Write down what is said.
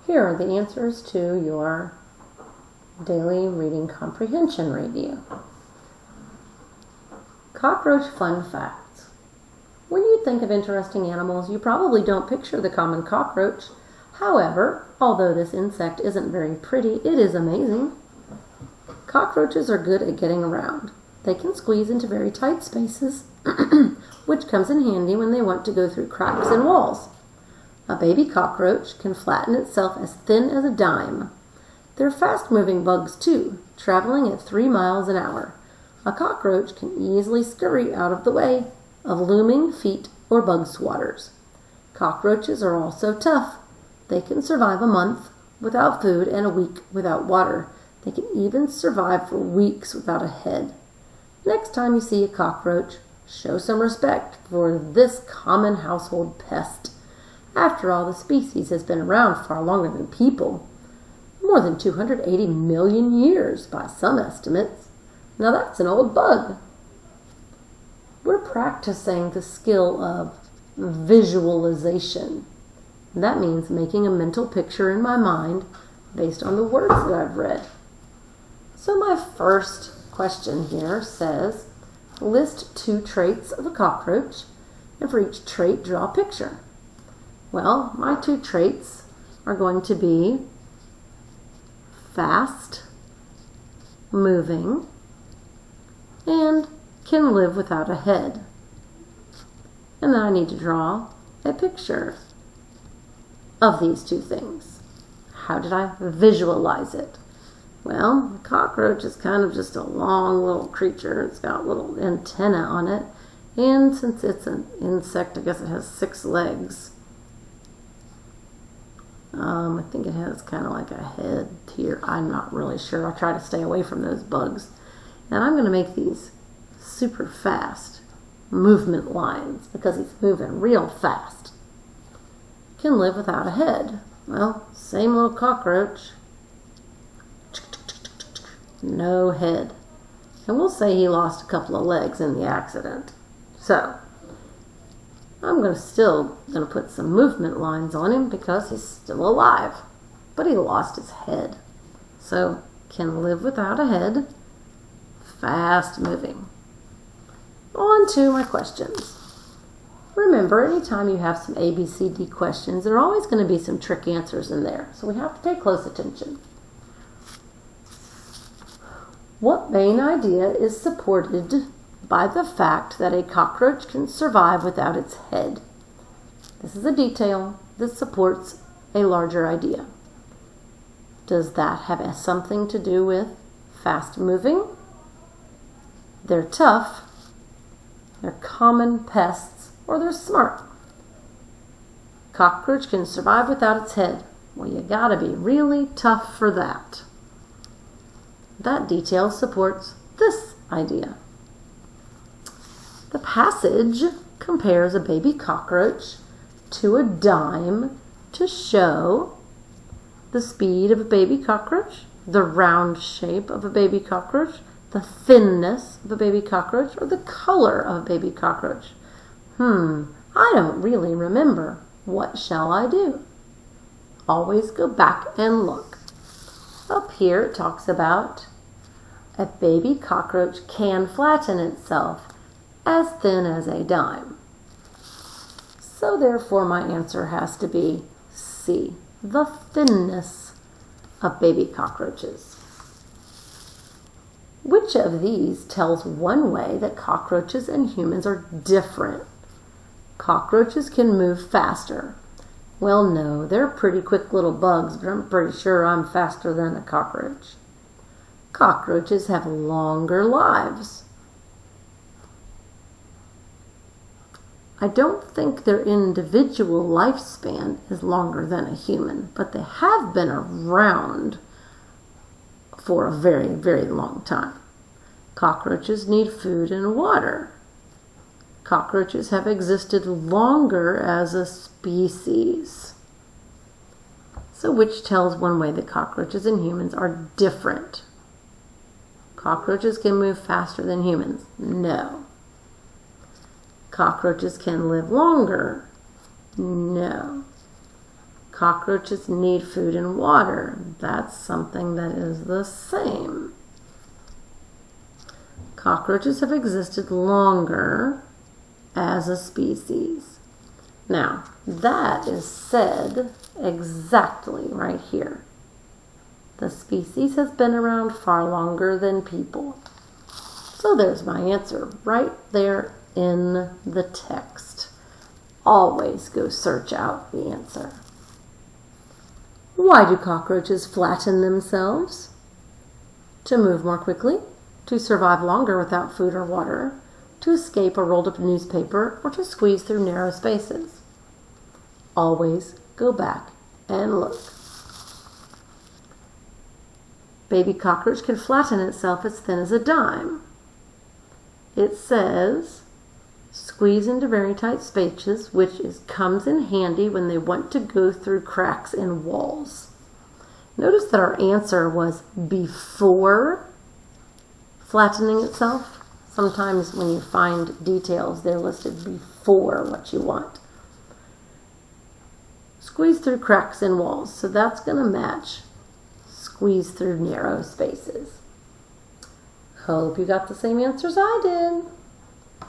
Here are the answers to your daily reading comprehension review. Cockroach Fun Facts. When you think of interesting animals, you probably don't picture the common cockroach. However, although this insect isn't very pretty, it is amazing. Cockroaches are good at getting around. They can squeeze into very tight spaces, which comes in handy when they want to go through cracks in walls. A baby cockroach can flatten itself as thin as a dime. They're fast-moving bugs too, traveling at 3 miles an hour. A cockroach can easily scurry out of the way of looming feet or bug swatters. Cockroaches are also tough. They can survive a month without food and a week without water. They can even survive for weeks without a head. Next time you see a cockroach, show some respect for this common household pest. After all, the species has been around far longer than people. More than 280 million years by some estimates. Now that's an old bug. We're practicing the skill of visualization. That means making a mental picture in my mind based on the words that I've read. So my first question here says, list 2 traits of a cockroach, and for each trait draw a picture. Well, my 2 traits are going to be fast, moving, and can live without a head. And then I need to draw a picture of these 2 things. How did I visualize it? Well, the cockroach is kind of just a long little creature. It's got little antennae on it. And since it's an insect, I guess it has 6 legs. I think it has kind of like a head here. I'm not really sure. I try to stay away from those bugs. And I'm going to make these super fast movement lines because he's moving real fast. Can live without a head. Well, same little cockroach. No head. And we'll say he lost a couple of legs in the accident. So, I'm still going to put some movement lines on him because he's still alive. But he lost his head. So, can live without a head. Fast moving. On to my questions. Remember, anytime you have some ABCD questions, there are always going to be some trick answers in there. So we have to pay close attention. What main idea is supported by the fact that a cockroach can survive without its head? This is a detail that supports a larger idea. Does that have something to do with fast moving? They're tough, they're common pests, or they're smart. Cockroach can survive without its head. Well, you gotta be really tough for that. That detail supports this idea. The passage compares a baby cockroach to a dime to show the speed of a baby cockroach, the round shape of a baby cockroach, the thinness of a baby cockroach, or the color of a baby cockroach. I don't really remember. What shall I do? Always go back and look. Up here it talks about a baby cockroach can flatten itself as thin as a dime. So therefore my answer has to be C, the thinness of baby cockroaches. Which of these tells one way that cockroaches and humans are different? Cockroaches can move faster. Well, no, they're pretty quick little bugs, but I'm pretty sure I'm faster than a cockroach. Cockroaches have longer lives. I don't think their individual lifespan is longer than a human, but they have been around for a very, very long time. Cockroaches need food and water. Cockroaches have existed longer as a species. So which tells one way that cockroaches and humans are different? Cockroaches can move faster than humans. No. Cockroaches can live longer. No. Cockroaches need food and water. That's something that is the same. Cockroaches have existed longer as a species. Now, that is said exactly right here. The species has been around far longer than people. So there's my answer right there in the text. Always go search out the answer. Why do cockroaches flatten themselves? To move more quickly, to survive longer without food or water, to escape a rolled up newspaper, or to squeeze through narrow spaces. Always go back and look. Baby cockroach can flatten itself as thin as a dime. It says, squeeze into very tight spaces, which comes in handy when they want to go through cracks in walls. Notice that our answer was before flattening itself. Sometimes when you find details, they're listed before what you want. Squeeze through cracks in walls, so that's going to match squeeze through narrow spaces. Hope you got the same answers I did.